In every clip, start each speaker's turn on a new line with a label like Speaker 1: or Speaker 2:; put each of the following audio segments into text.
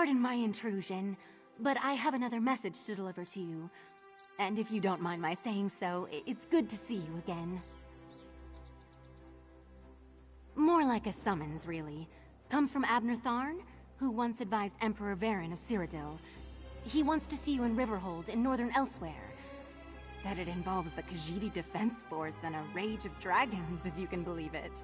Speaker 1: Pardon my intrusion, but I have another message to deliver to you. And if you don't mind my saying so, it's good to see you again. More like a summons, really. Comes from Abner Tharn, who once advised Emperor Varen of Cyrodiil. He wants to see you in Riverhold in northern Elsewhere. Said it involves the Khajiit Defense Force and a rage of dragons, if you can believe it.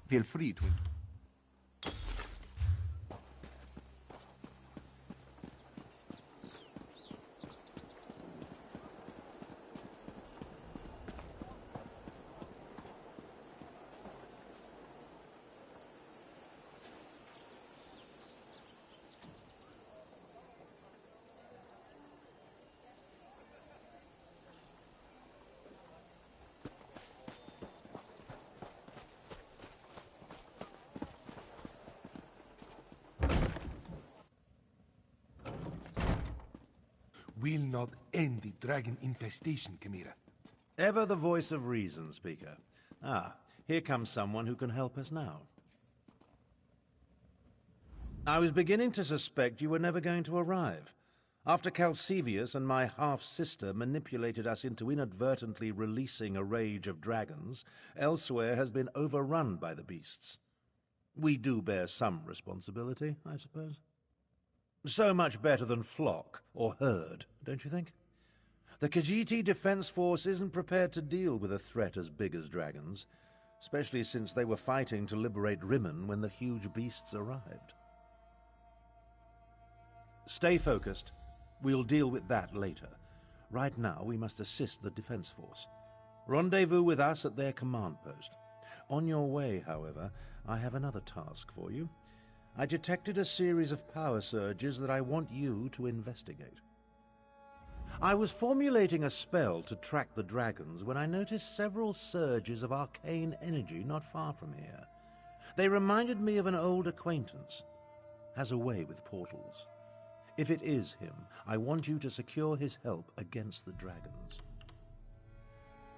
Speaker 2: Feel free to.
Speaker 3: Will not end the dragon infestation, Chimera.
Speaker 4: Ever the voice of reason, Speaker. Ah, here comes someone who can help us now. I was beginning to suspect you were never going to arrive. After Calcevius and my half-sister manipulated us into inadvertently releasing a rage of dragons, Elsewhere has been overrun by the beasts. We do bear some responsibility, I suppose. So much better than flock or herd, don't you think? The Khajiit Defense Force isn't prepared to deal with a threat as big as dragons, especially since they were fighting to liberate Rimmon when the huge beasts arrived. Stay focused. We'll deal with that later. Right now, we must assist the Defense Force. Rendezvous with us at their command post. On your way, however, I have another task for you. I detected a series of power surges that I want you to investigate. I was formulating a spell to track the dragons when I noticed several surges of arcane energy not far from here. They reminded me of an old acquaintance. Has a way with portals. If it is him, I want you to secure his help against the dragons.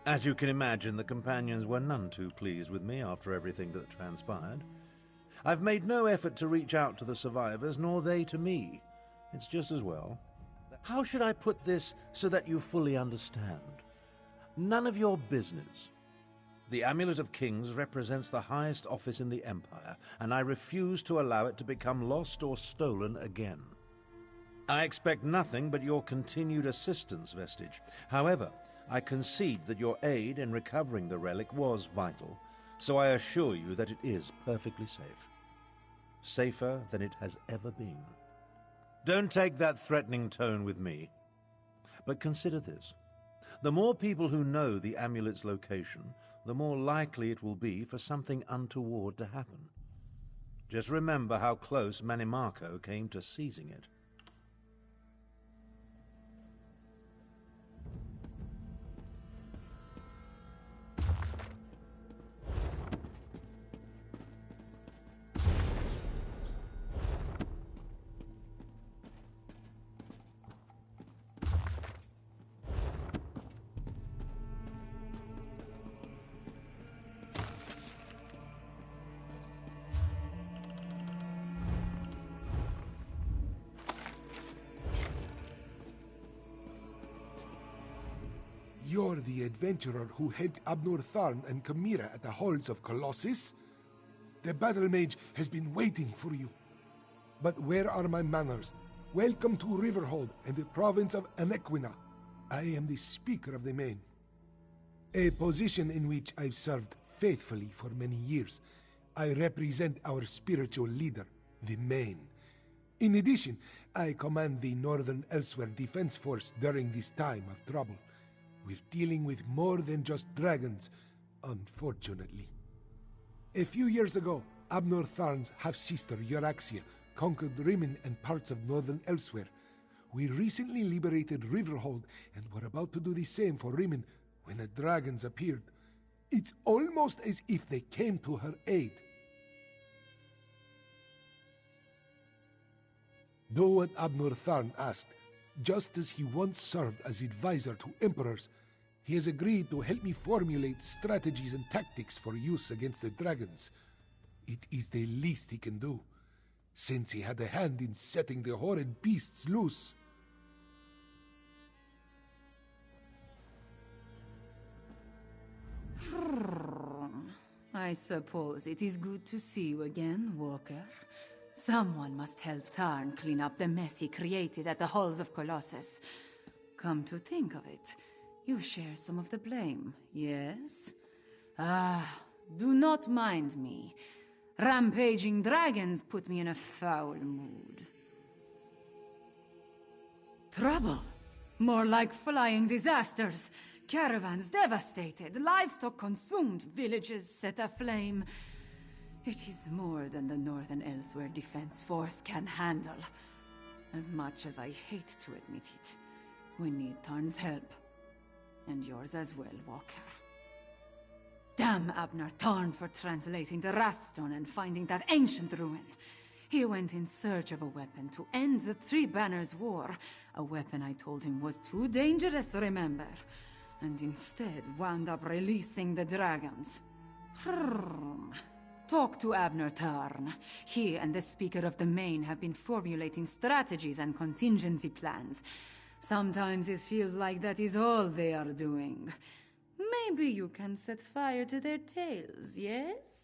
Speaker 4: As you can imagine, the companions were none too pleased with me after everything that transpired. I've made no effort to reach out to the survivors, nor they to me. It's just as well. How should I put this so that you fully understand? None of your business. The Amulet of Kings represents the highest office in the Empire, and I refuse to allow it to become lost or stolen again. I expect nothing but your continued assistance, Vestige. However, I concede that your aid in recovering the relic was vital, so I assure you that it is perfectly safe. Safer than it has ever been. Don't take that threatening tone with me. But consider this. The more people who know the amulet's location, the more likely it will be for something untoward to happen. Just remember how close Manimarco came to seizing it.
Speaker 3: You're the adventurer who helped Abner Tharn and Chimera at the halls of Colossus? The battle mage has been waiting for you. But where are my manners? Welcome to Riverhold and the province of Anequina. I am the Speaker of the Main. A position in which I've served faithfully for many years. I represent our spiritual leader, the Main. In addition, I command the Northern Elsewhere Defense Force during this time of trouble. We're dealing with more than just dragons, unfortunately. A few years ago, Abner Tharn's half-sister, Euraxia, conquered Rimmon and parts of northern Elsewhere. We recently liberated Riverhold and were about to do the same for Rimmon when the dragons appeared. It's almost as if they came to her aid. Do what Abnor Tharn asked. Just as he once served as advisor to emperors, he has agreed to help me formulate strategies and tactics for use against the dragons. It is the least he can do, since he had a hand in setting the horrid beasts loose.
Speaker 2: I suppose it is good to see you again, Walker. Someone must help Tharn clean up the mess he created at the Halls of Colossus. Come to think of it, you share some of the blame, yes? Do not mind me. Rampaging dragons put me in a foul mood. Trouble? More like flying disasters. Caravans devastated, livestock consumed, villages set aflame. It is more than the Northern Elsewhere Defense Force can handle. As much as I hate to admit it, we need Tharn's help. And yours as well, Walker. Damn Abner Tharn for translating the Wrathstone and finding that ancient ruin. He went in search of a weapon to end the Three Banners War. A weapon I told him was too dangerous, remember? And instead wound up releasing the dragons. Talk to Abner Tharn. He and the Speaker of the Main have been formulating strategies and contingency plans. Sometimes it feels like that is all they are doing. Maybe you can set fire to their tails, yes?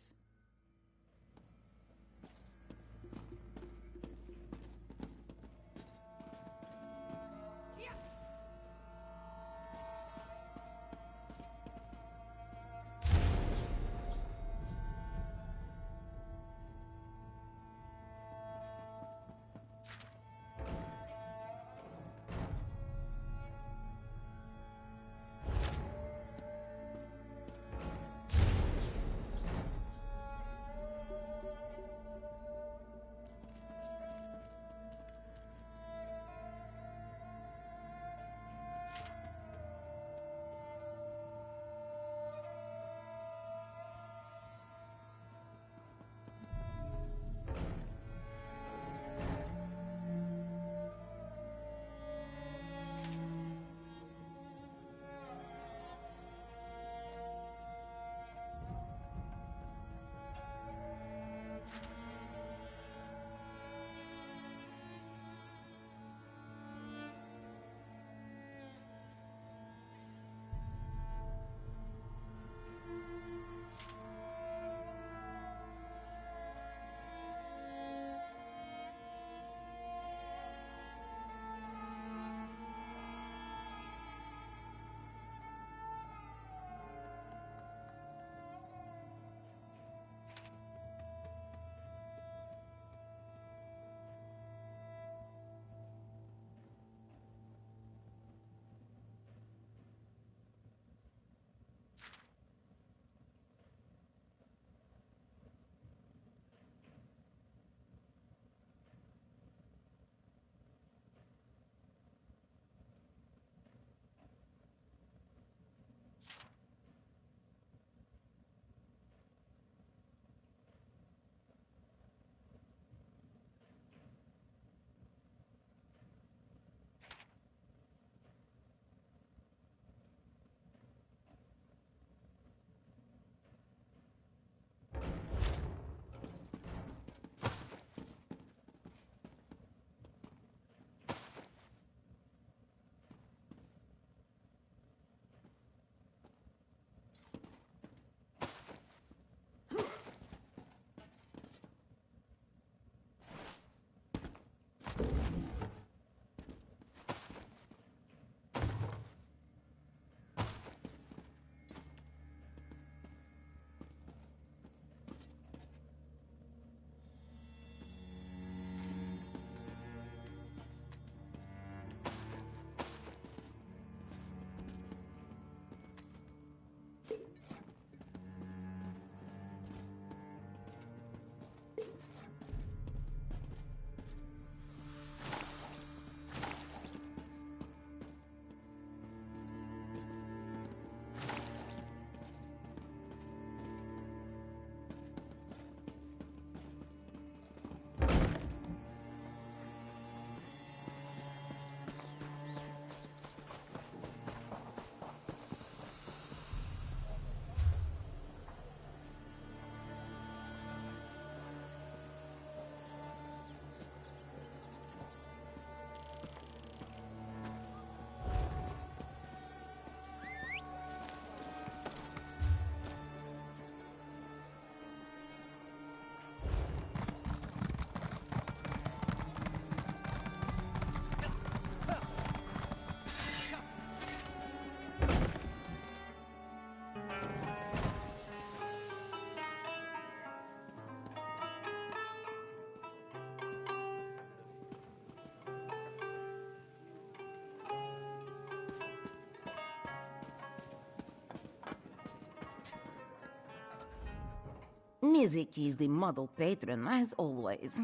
Speaker 5: Mizik is the model patron, as always.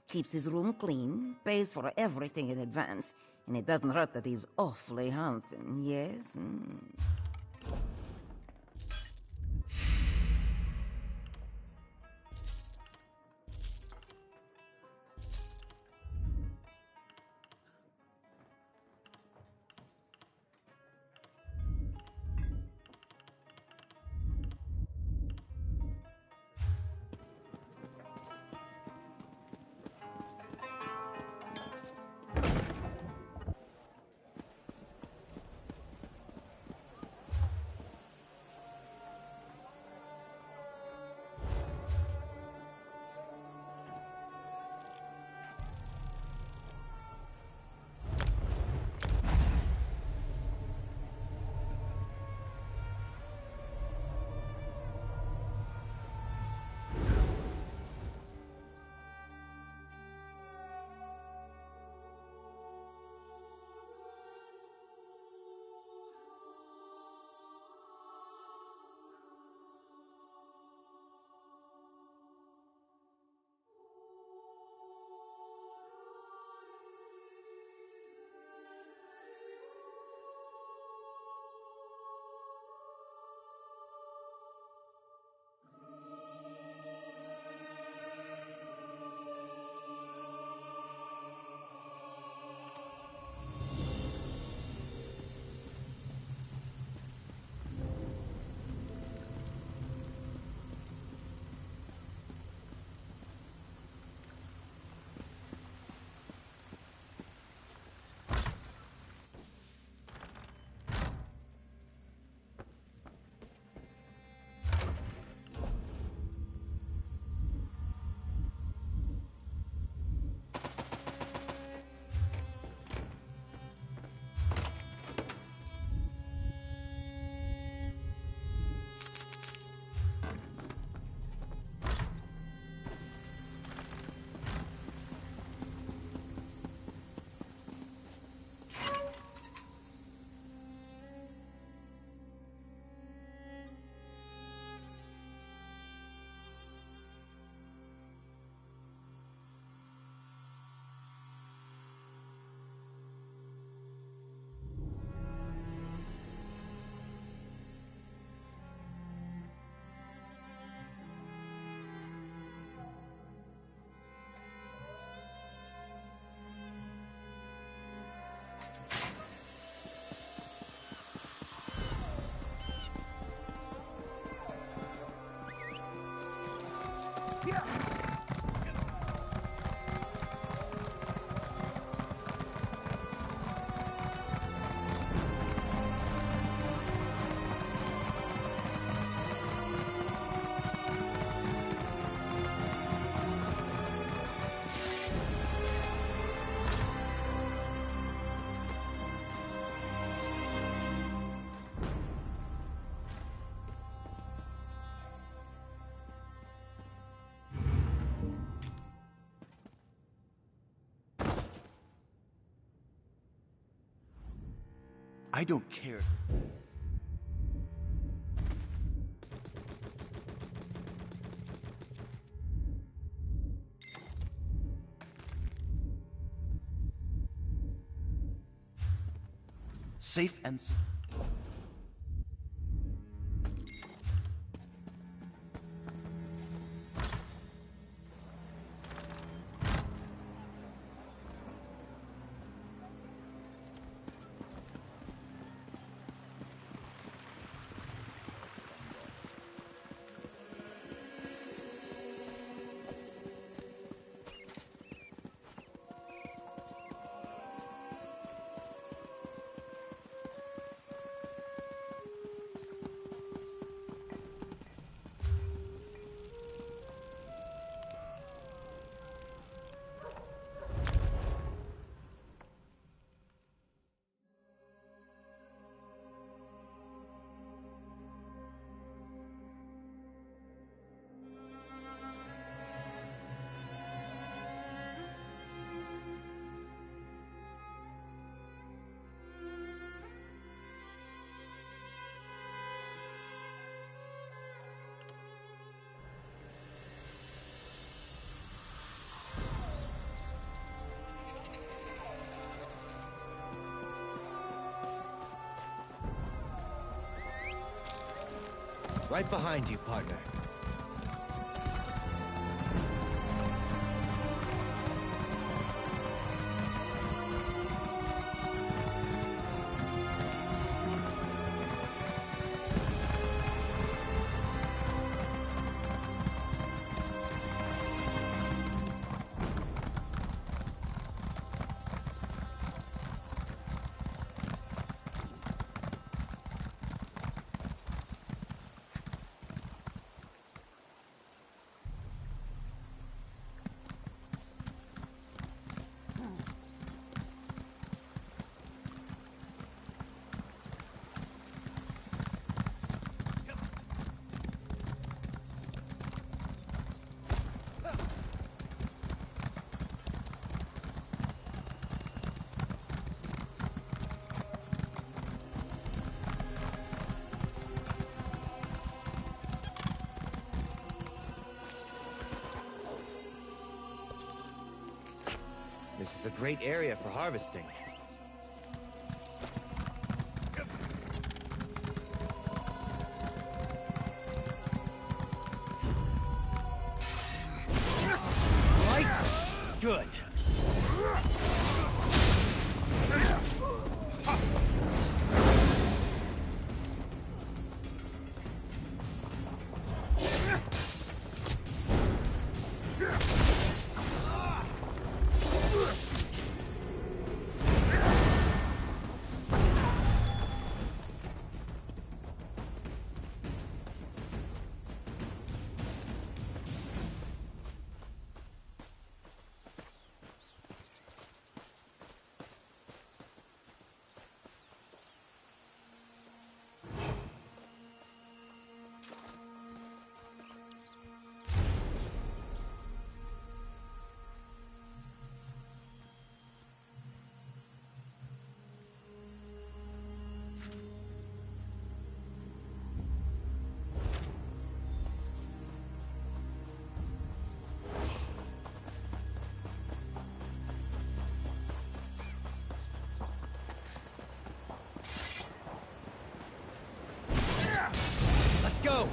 Speaker 5: Keeps his room clean, pays for everything in advance, and it doesn't hurt that he's awfully handsome, yes?
Speaker 6: I don't care. Safe and secure.
Speaker 7: Right behind you, partner. This is a great area for harvesting. Right? Good. Let's go!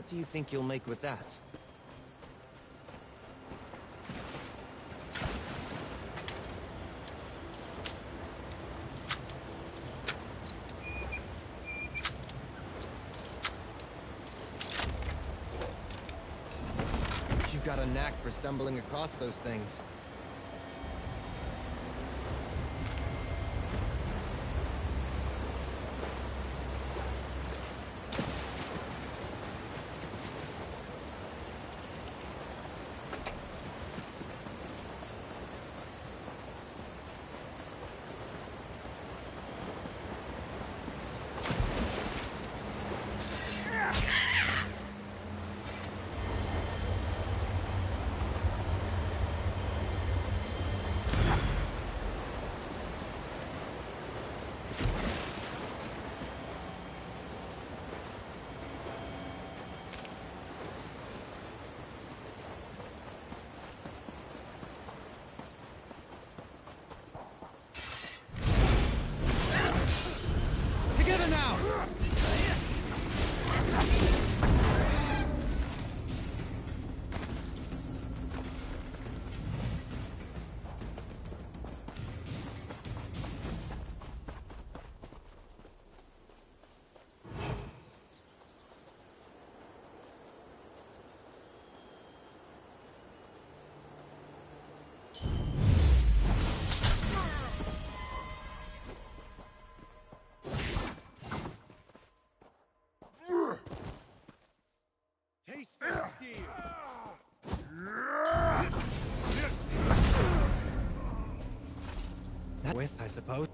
Speaker 7: What do you think you'll make with that? You've got a knack for stumbling across those things. Together now! Taste the steel! with, I suppose.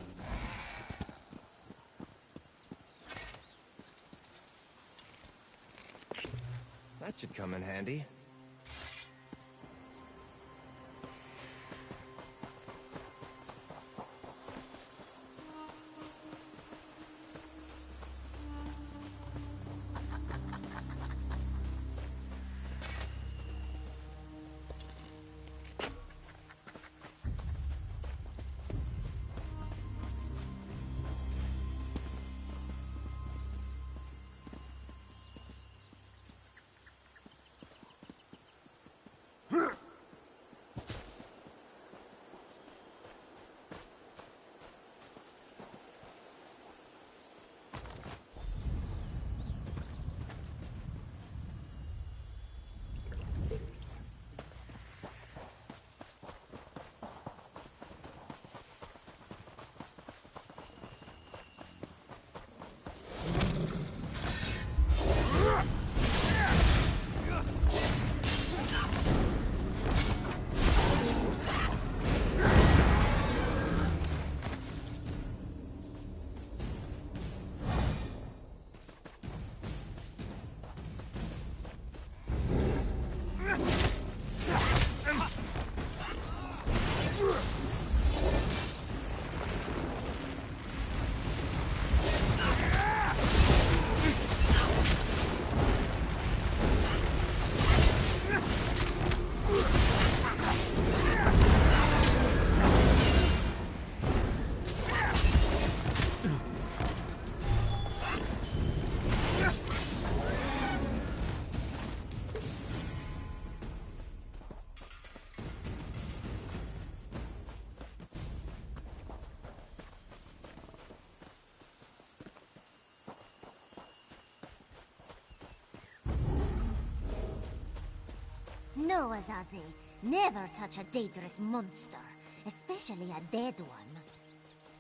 Speaker 7: That should come in handy.
Speaker 8: No, Azazi. Never touch a Daedric monster. Especially a dead one.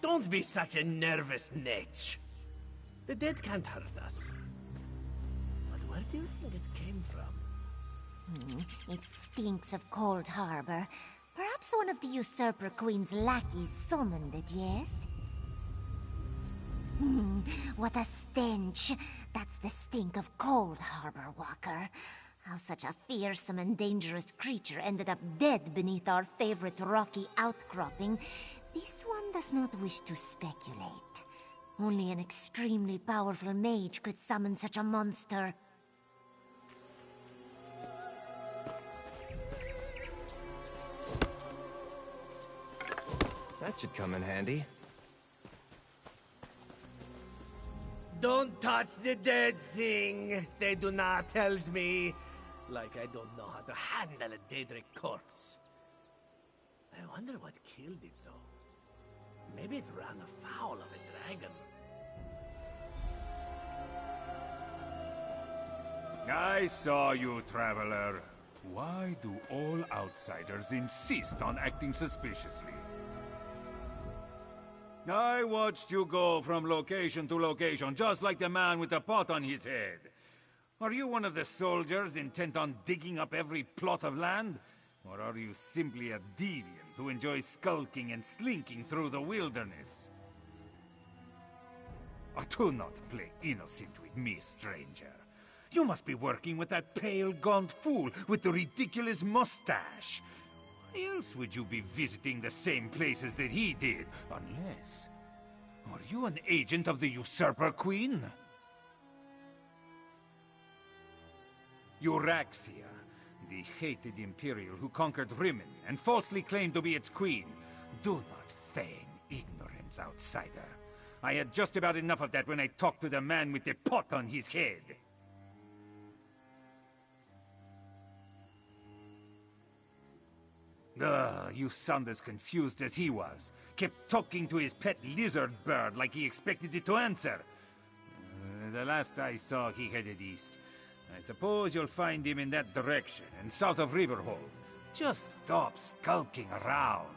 Speaker 9: Don't be such a nervous netch. The dead can't hurt us. But where do you think it came from?
Speaker 8: It stinks of Cold Harbor. Perhaps one of the Usurper Queen's lackeys summoned it, yes? What a stench. That's the stink of Cold Harbor, Walker. How such a fearsome and dangerous creature ended up dead beneath our favorite rocky outcropping, this one does not wish to speculate. Only an extremely powerful mage could summon such a monster.
Speaker 7: That should come in handy.
Speaker 9: Don't touch the dead thing, Theduna tells me. Like I don't know how to handle a Daedric corpse. I wonder what killed it, though. Maybe it ran afoul of a dragon.
Speaker 10: I saw you, traveler. Why do all outsiders insist on acting suspiciously? I watched you go from location to location, just like the man with the pot on his head. Are you one of the soldiers intent on digging up every plot of land? Or are you simply a deviant who enjoys skulking and slinking through the wilderness? Oh, do not play innocent with me, stranger. You must be working with that pale, gaunt fool with the ridiculous mustache. Why else would you be visiting the same places that he did? Unless... Are you an agent of the Usurper Queen? Euraxia, the hated Imperial who conquered Rimmon and falsely claimed to be its queen. Do not feign ignorance, outsider. I had just about enough of that when I talked to the man with the pot on his head. You sound as confused as he was. Kept talking to his pet lizard bird like he expected it to answer. The last I saw, he headed east. I suppose you'll find him in that direction, and south of Riverhold. Just stop skulking around.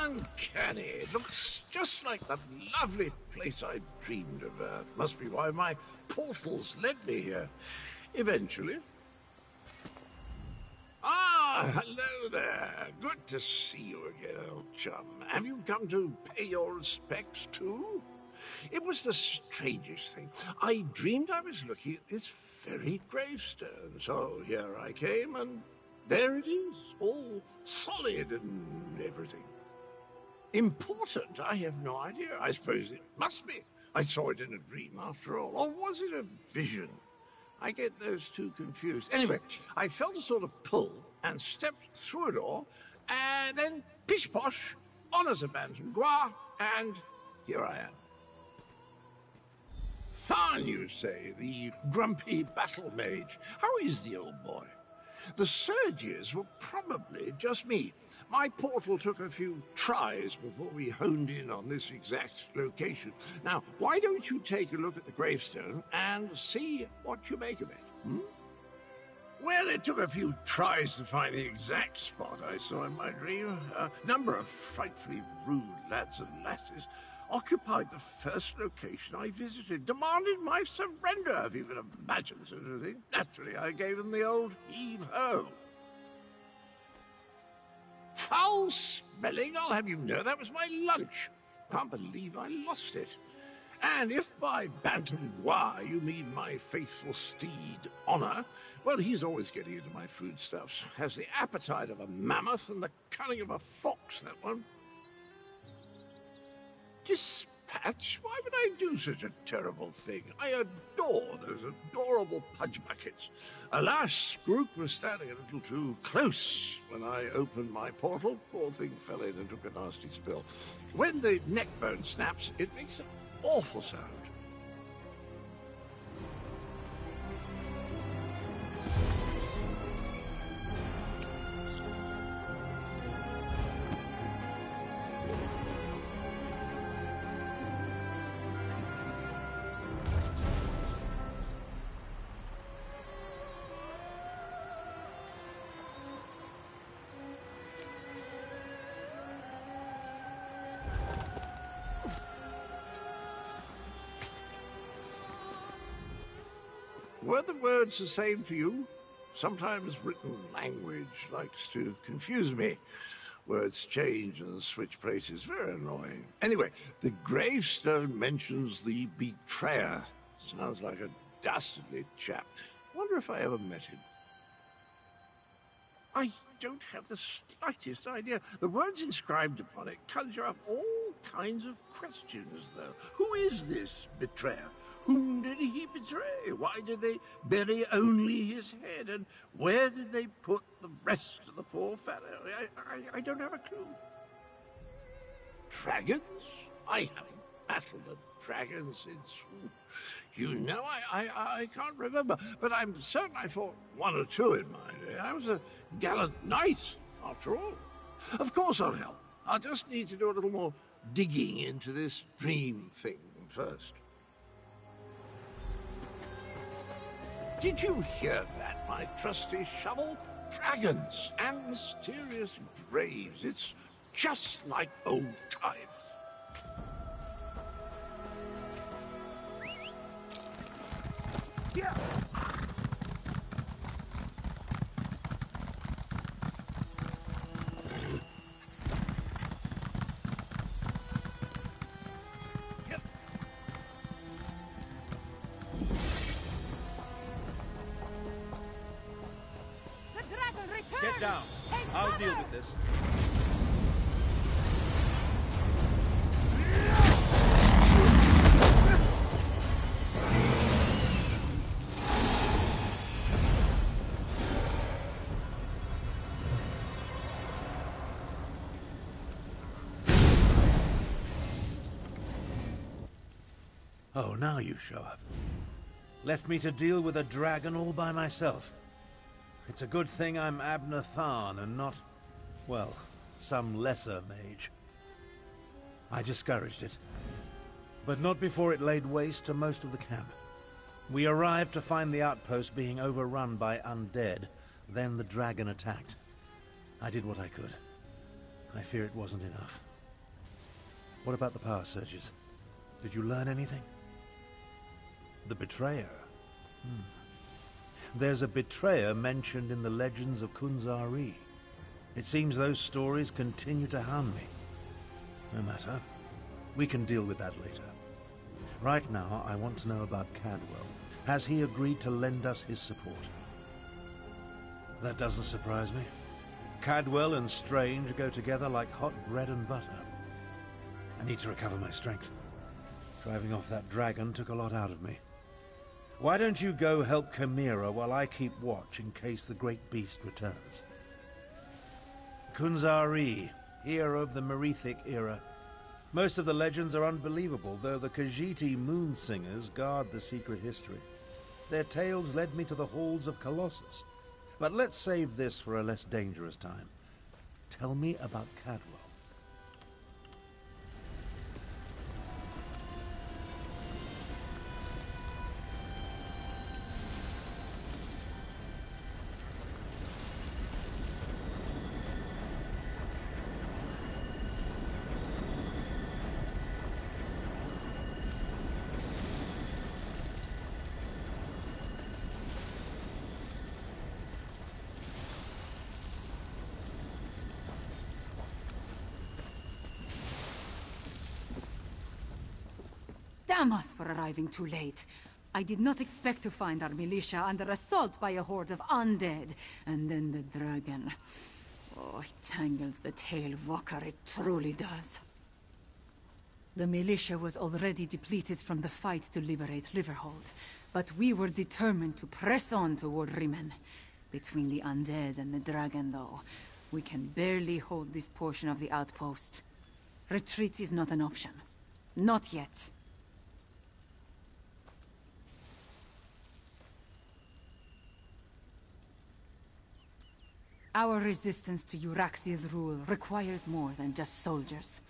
Speaker 11: Uncanny. It looks just like that lovely place I dreamed of. Must be why my portals led me here. Eventually. Ah, hello there. Good to see you again, old chum. Have you come to pay your respects, too? It was the strangest thing. I dreamed I was looking at this very gravestone, so here I came, and there it is, all solid and everything. Important? I have no idea. I suppose it must be. I saw it in a dream, after all. Or was it a vision? I get those two confused. Anyway, I felt a sort of pull and stepped through a door, and then pish-posh, honours abandoned, gua, and here I am. Tharn, you say, the grumpy battle mage. How is the old boy? The surges were probably just me. My portal took a few tries before we honed in on this exact location. Now, why don't you take a look at the gravestone and see what you make of it? Well, it took a few tries to find the exact spot I saw in my dream. A number of frightfully rude lads and lasses occupied the first location I visited, demanded my surrender, if you can imagine such a thing. Naturally, I gave them the old heave-ho. Foul smelling, I'll have you know, that was my lunch. Can't believe I lost it. And if by bantam bois you mean my faithful steed, Honor, well, he's always getting into my foodstuffs. Has the appetite of a mammoth and the cunning of a fox, that one. Dispatch? Why would I do such a terrible thing? I adore those adorable pudge buckets. Alas, Grook was standing a little too close when I opened my portal. Poor thing fell in and took a nasty spill. When the neck bone snaps, it makes an awful sound. Were the words the same for you? Sometimes written language likes to confuse me. Words change and switch places. Very annoying. Anyway, the gravestone mentions the betrayer. Sounds like a dastardly chap. Wonder if I ever met him. I don't have the slightest idea. The words inscribed upon it conjure up all kinds of questions, though. Who is this betrayer? Whom did he betray? Why did they bury only his head? And where did they put the rest of the poor fellow? I don't have a clue. Dragons? I haven't battled a dragon since, you know, I can't remember. But I'm certain I fought one or two in my day. I was a gallant knight, after all. Of course I'll help. I'll just need to do a little more digging into this dream thing first. Did you hear that, my trusty shovel? Dragons and mysterious graves. It's just like old times. Yeah.
Speaker 4: Get down. I'll deal with this. Oh, now you show up. Left me to deal with a dragon all by myself. It's a good thing I'm Abner Tharn and not, well, some lesser mage. I discouraged it, but not before it laid waste to most of the camp. We arrived to find the outpost being overrun by undead. Then the dragon attacked. I did what I could. I fear it wasn't enough. What about the power surges? Did you learn anything? The betrayer. There's a betrayer mentioned in the legends of Kunzari. It seems those stories continue to hound me. No matter. We can deal with that later. Right now, I want to know about Cadwell. Has he agreed to lend us his support? That doesn't surprise me. Cadwell and Strange go together like hot bread and butter. I need to recover my strength. Driving off that dragon took a lot out of me. Why don't you go help Chimera while I keep watch in case the great beast returns? Kunzari, hero of the Merethic era. Most of the legends are unbelievable, though the Khajiiti moon singers guard the secret history. Their tales led me to the halls of Colossus. But let's save this for a less dangerous time. Tell me about Cadwell.
Speaker 2: Damn us for arriving too late. I did not expect to find our militia under assault by a horde of undead. And then the dragon. Oh, it tangles the tail, Walker, it truly does. The militia was already depleted from the fight to liberate Riverhold, but we were determined to press on toward Rimen. Between the undead and the dragon, though, we can barely hold this portion of the outpost. Retreat is not an option. Not yet. Our resistance to Euraxia's rule requires more than just soldiers.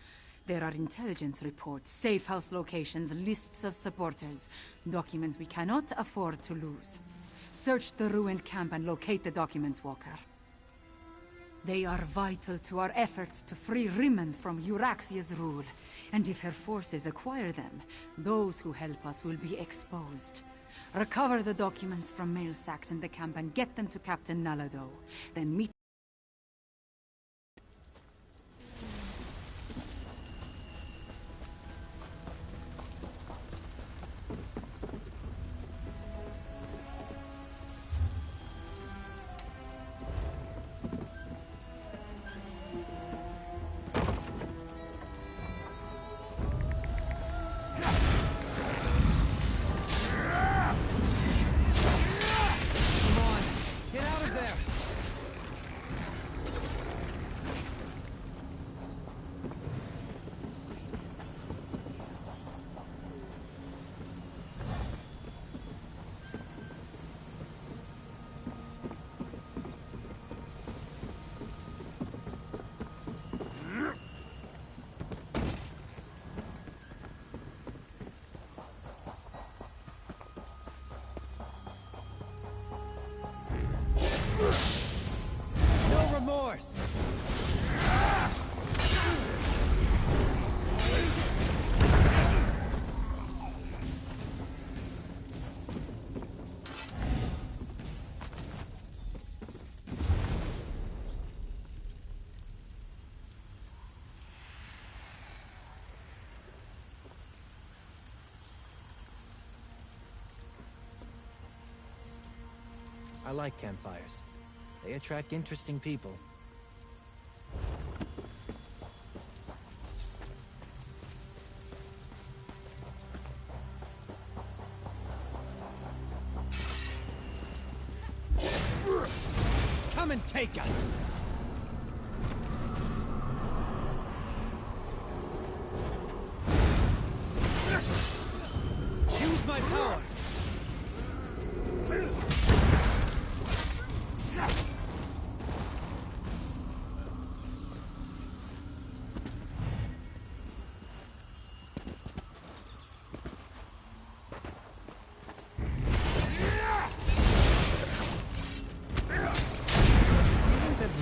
Speaker 2: There are intelligence reports, safe house locations, lists of supporters. Documents we cannot afford to lose. Search the ruined camp and locate the documents, Walker. They are vital to our efforts to free Rimen from Euraxia's rule. And if her forces acquire them, those who help us will be exposed. Recover the documents from mail sacks in the camp and get them to Captain Nalado. Then meet
Speaker 7: No remorse! I like campfires. They attract interesting people. Come and take us! Use my power!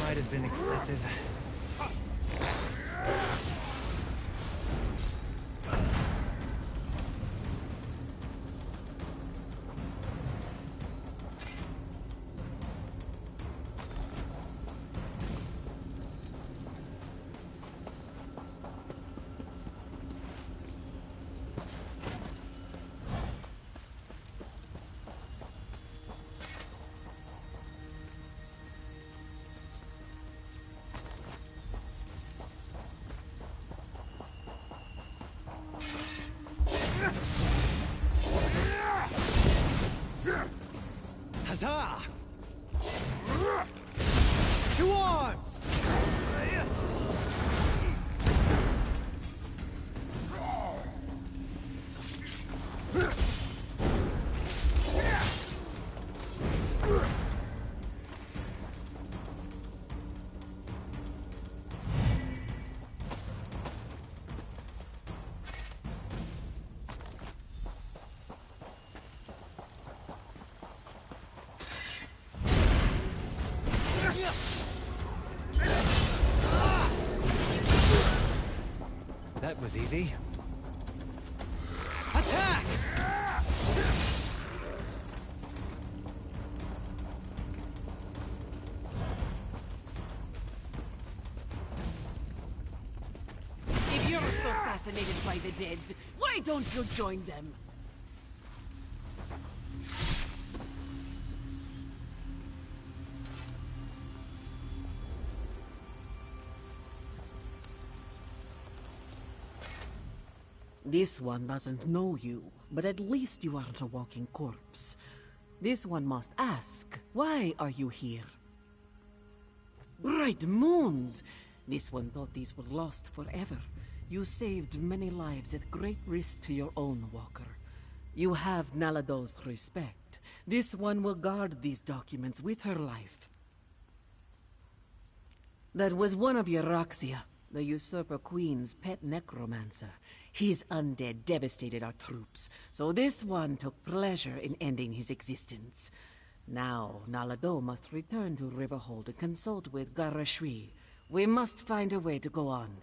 Speaker 7: Might have been excessive.
Speaker 9: arms!
Speaker 12: That was easy.
Speaker 9: Attack!
Speaker 13: If you're so fascinated by the dead, why don't you join them? This one doesn't know you, but at least you aren't a walking corpse. This one must ask, why are you here? Bright moons! This one thought these were lost forever. You saved many lives at great risk to your own walker. You have Nalado's respect. This one will guard these documents with her life. That was one of Euroxia, the usurper queen's pet necromancer. His undead devastated our troops, so this one took pleasure in ending his existence. Now, Nalado must return to Riverhold and consult with Garashri. We must find a way to go on.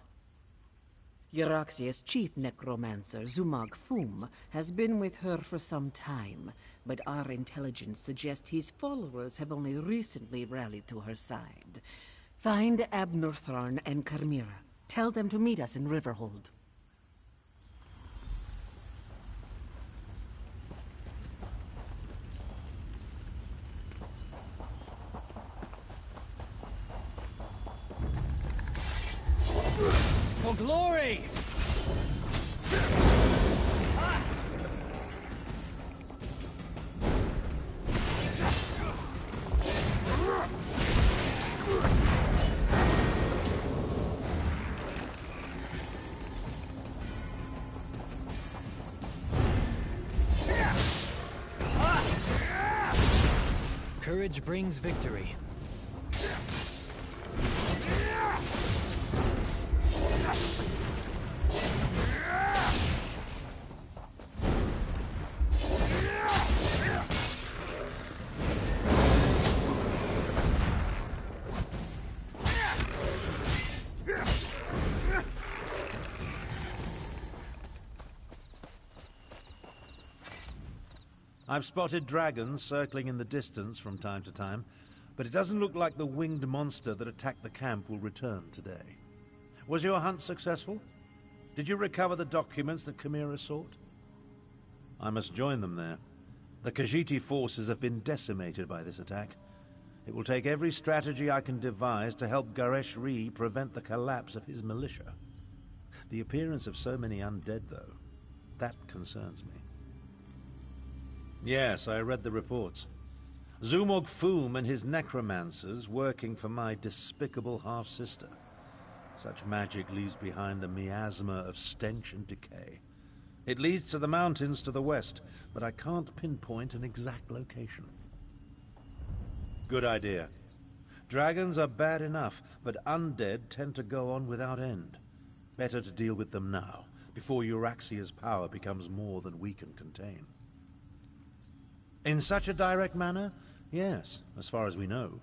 Speaker 13: Euroxia's chief necromancer, Zumag Fum, has been with her for some time, but our intelligence suggests his followers have only recently rallied to her side. Find Abnortharn and Carmira. Tell them to meet us in Riverhold.
Speaker 9: For glory!
Speaker 12: Courage brings victory.
Speaker 4: I've spotted dragons circling in the distance from time to time, but it doesn't look like the winged monster that attacked the camp will return today. Was your hunt successful? Did you recover the documents that Chimera sought? I must join them there. The Khajiit forces have been decimated by this attack. It will take every strategy I can devise to help Gareshri prevent the collapse of his militia. The appearance of so many undead, though, that concerns me. Yes, I read the reports. Zumog Foom and his necromancers working for my despicable half-sister. Such magic leaves behind a miasma of stench and decay. It leads to the mountains to the west, but I can't pinpoint an exact location. Good idea. Dragons are bad enough, but undead tend to go on without end. Better to deal with them now, before Euraxia's power becomes more than we can contain. In such a direct manner? Yes, as far as we know.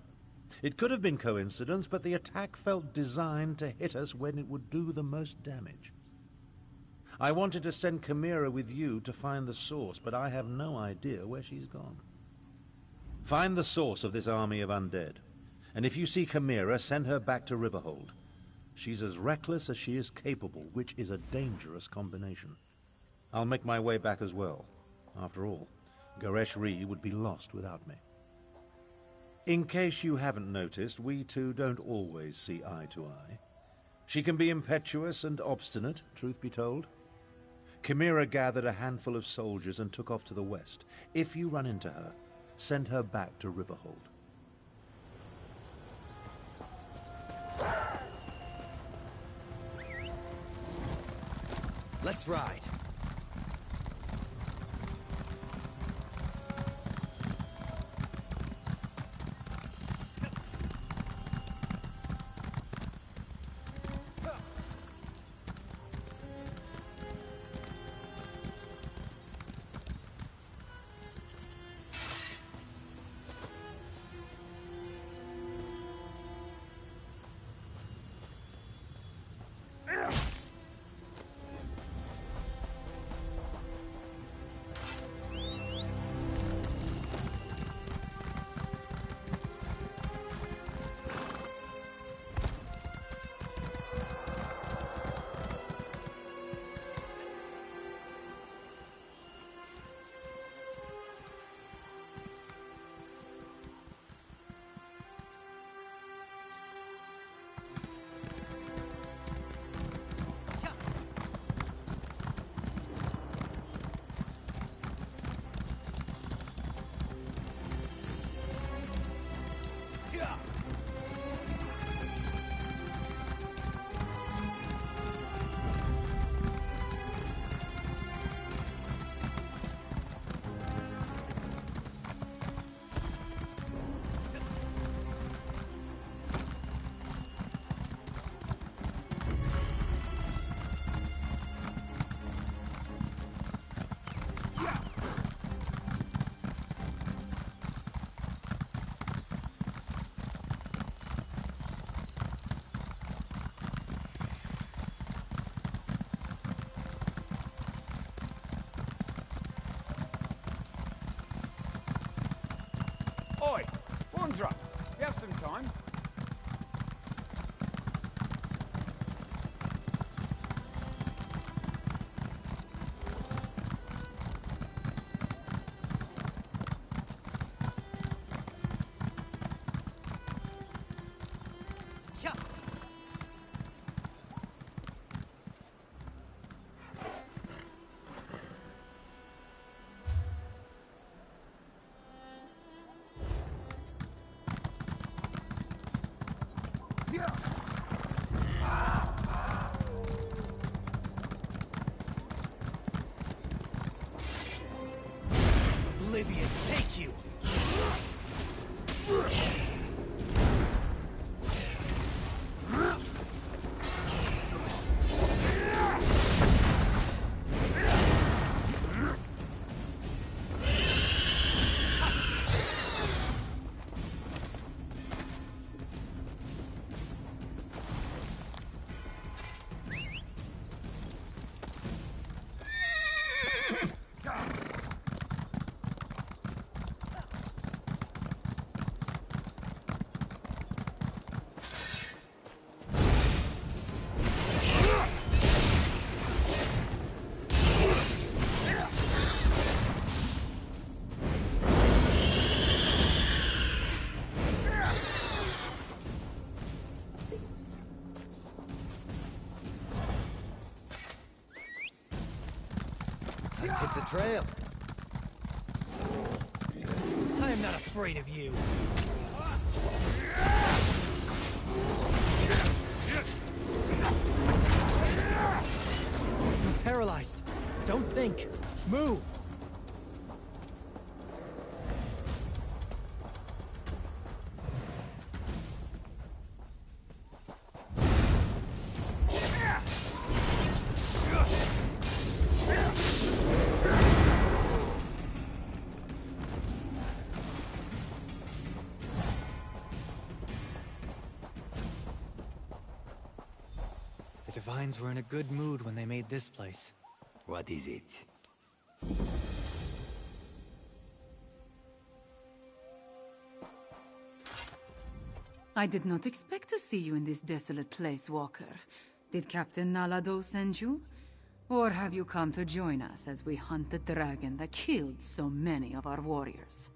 Speaker 4: It could have been coincidence, but the attack felt designed to hit us when it would do the most damage. I wanted to send Chimera with you to find the source, but I have no idea where she's gone. Find the source of this army of undead, and if you see Chimera, send her back to Riverhold. She's as reckless as she is capable, which is a dangerous combination. I'll make my way back as well. After all, Gareshri would be lost without me. In case you haven't noticed, we two don't always see eye to eye. She can be impetuous and obstinate, truth be told. Chimera gathered a handful of soldiers and took off to the west. If you run into her, send her back to Riverhold.
Speaker 12: Let's ride.
Speaker 10: Oi! Wanderer! You have some time?
Speaker 12: Oblivion, take you! Let's hit the trail. I am not afraid of you. You're paralyzed. Don't think. Move. The Divines were in a good mood when they made this place.
Speaker 9: What is it?
Speaker 2: I did not expect to see you in this desolate place, Walker. Did Captain Nalado send you? Or have you come to join us as we hunt the dragon that killed so many of our warriors?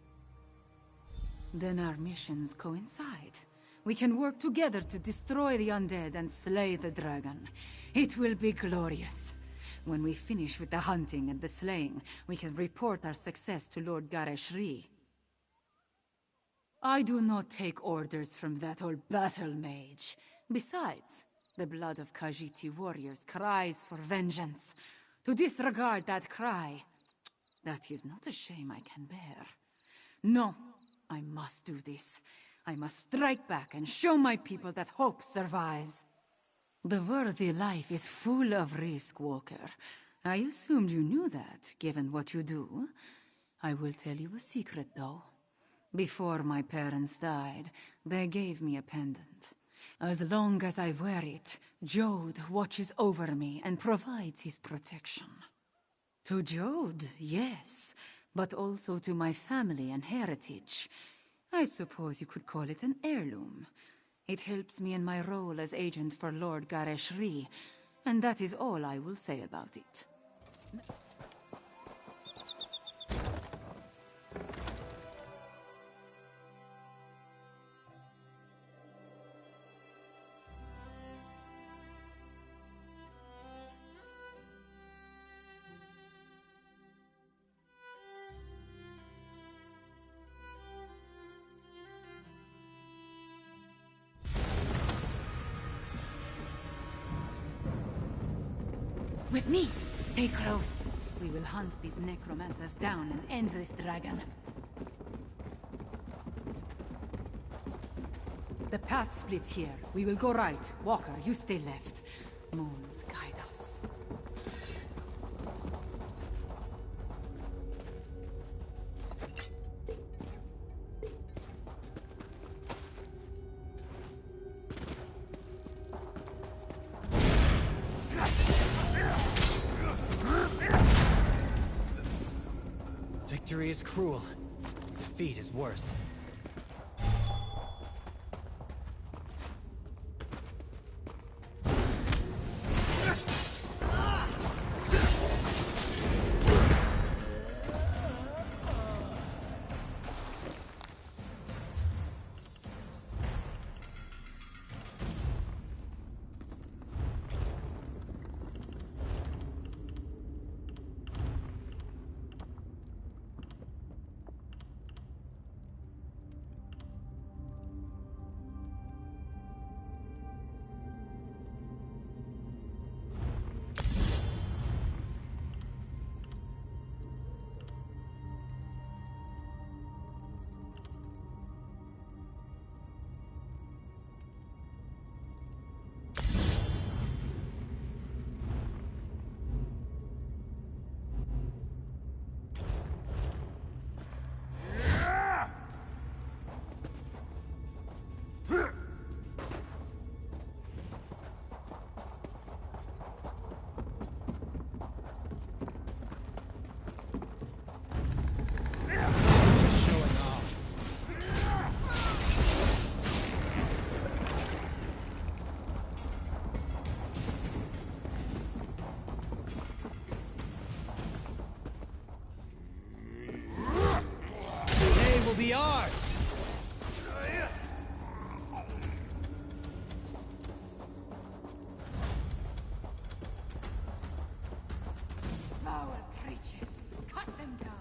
Speaker 2: Then our missions coincide. We can work together to destroy the undead and slay the dragon. It will be glorious. When we finish with the hunting and the slaying, we can report our success to Lord Gareshri. I do not take orders from that old battle mage. Besides, the blood of Khajiiti warriors cries for vengeance. To disregard that cry, that is not a shame I can bear. No, I must do this. I must strike back and show my people that hope survives. The worthy life is full of risk, Walker. I assumed you knew that, given what you do. I will tell you a secret, though. Before my parents died, they gave me a pendant. As long as I wear it, Jode watches over me and provides his protection. To Jode, yes, but also to my family and heritage. I suppose you could call it an heirloom. It helps me in my role as agent for Lord Gareshri, and that is all I will say about it. With me! Stay close! We will hunt these necromancers down and end this dragon. The path splits here. We will go right. Walker, you stay left. Moons guide us.
Speaker 12: Victory is cruel. Defeat is worse. Be ours!
Speaker 2: Foul creatures! Cut them down!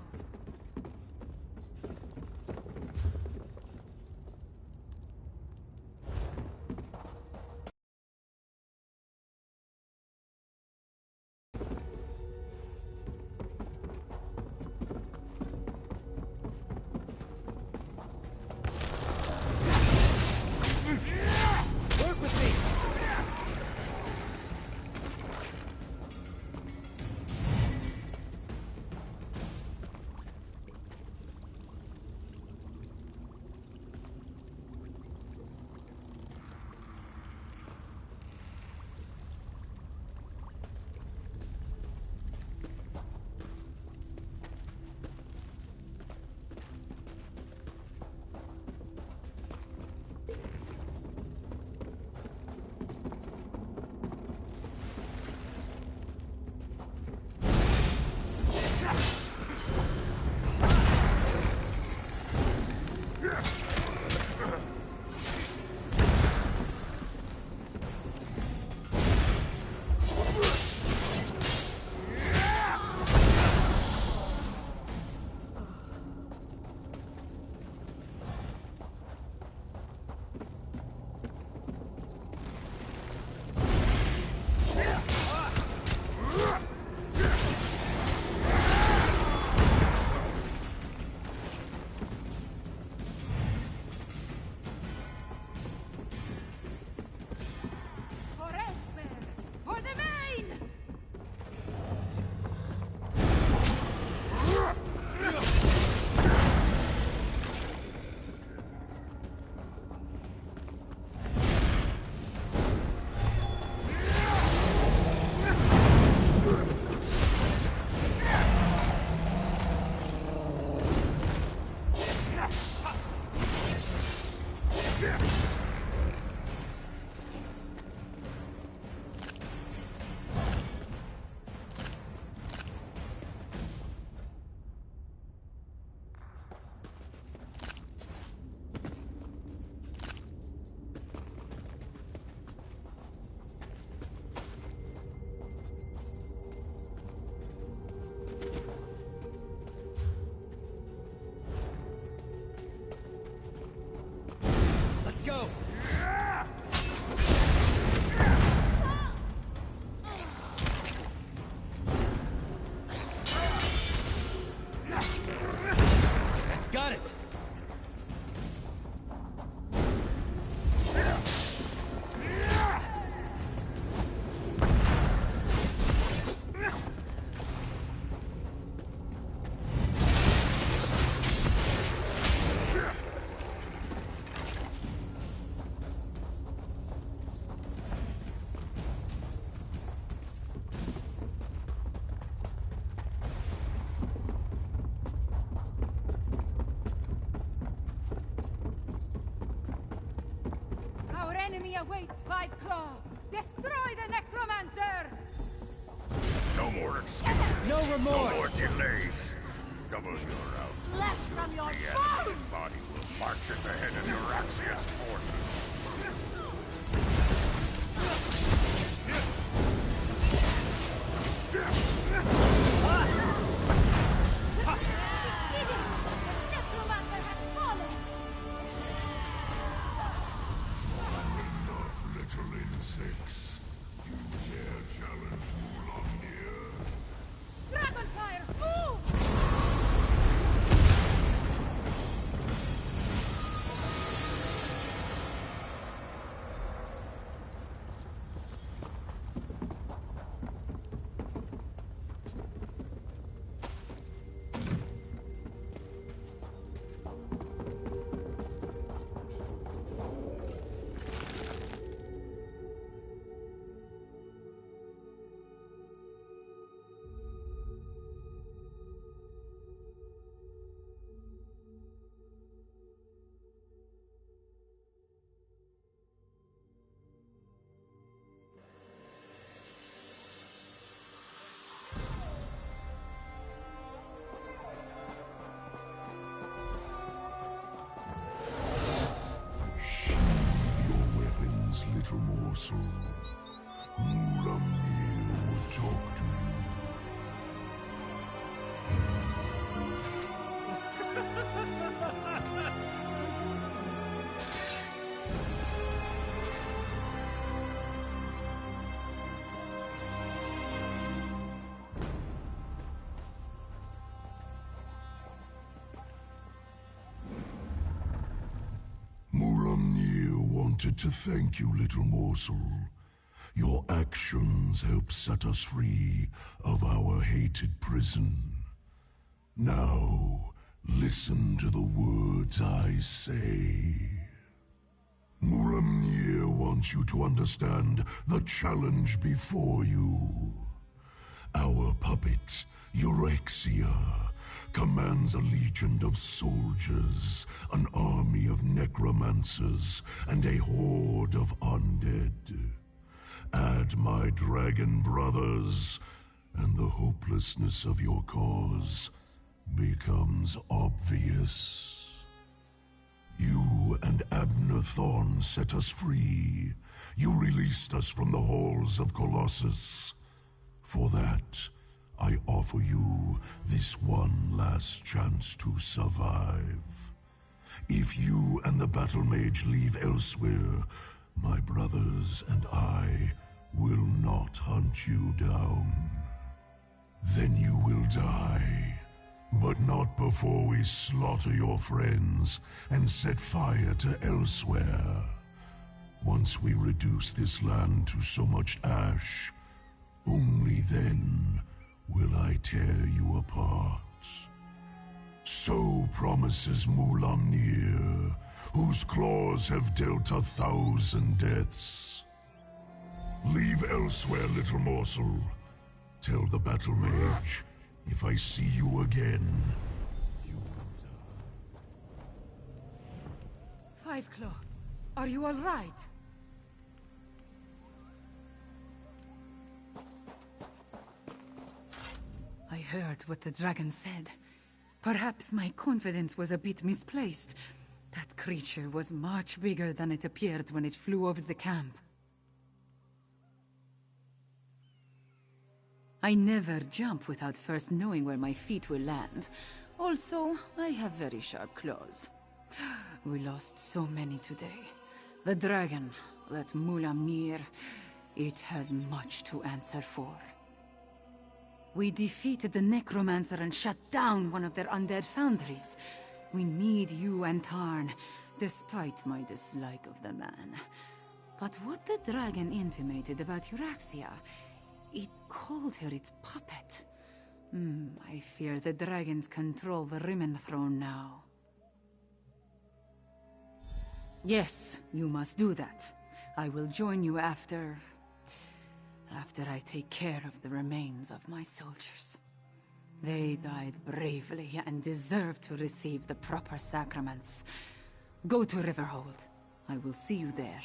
Speaker 2: enemy awaits, Five Claw! Destroy the necromancer!
Speaker 14: No more excuses.
Speaker 9: No remorse.
Speaker 14: No more delays. Double your out.
Speaker 8: Flesh from your
Speaker 14: The
Speaker 8: bones!
Speaker 14: enemy's body will march at the head of Euraxia's forces.
Speaker 2: Necromancer has fallen!
Speaker 14: Enough, little insects. You dare challenge Mulamnir?
Speaker 2: Dragonfire, move!
Speaker 14: Your weapons, little morsel. Mulamnir will talk to you. Mulamnir wanted to thank you, little morsel. Your actions helped set us free of our hated prison. Now, listen to the words I say. Mulamnir wants you to understand the challenge before you. Our puppet, Euraxia, commands a legion of soldiers, an army of necromancers, and a horde of undead. Add my dragon brothers, and the hopelessness of your cause becomes obvious. You and Abner Thorn set us free. You released us from the halls of Colossus. For that, I offer you this one last chance to survive. If you and the battle mage leave elsewhere, my brothers and I will not hunt you down. Then you will die, but not before we slaughter your friends and set fire to elsewhere. Once we reduce this land to so much ash, only then will I tear you apart. So promises Mulamnir, whose claws have dealt 1,000 deaths. Leave elsewhere, little morsel. Tell the battle mage, if I see you again, you will die.
Speaker 2: Fiveclaw, are you all right? I heard what the dragon said. Perhaps my confidence was a bit misplaced. That creature was much bigger than it appeared when it flew over the camp. I never jump without first knowing where my feet will land. Also, I have very sharp claws. We lost so many today. The dragon, that Mulamnir, it has much to answer for. We defeated the necromancer and shut down one of their undead foundries. We need you and Tarn, despite my dislike of the man. But what the dragon intimated about Euraxia, it called her its puppet. I fear the dragons control the Rimmen throne now. Yes, you must do that. I will join you after I take care of the remains of my soldiers. They died bravely and deserve to receive the proper sacraments. Go to Riverhold. I will see you there.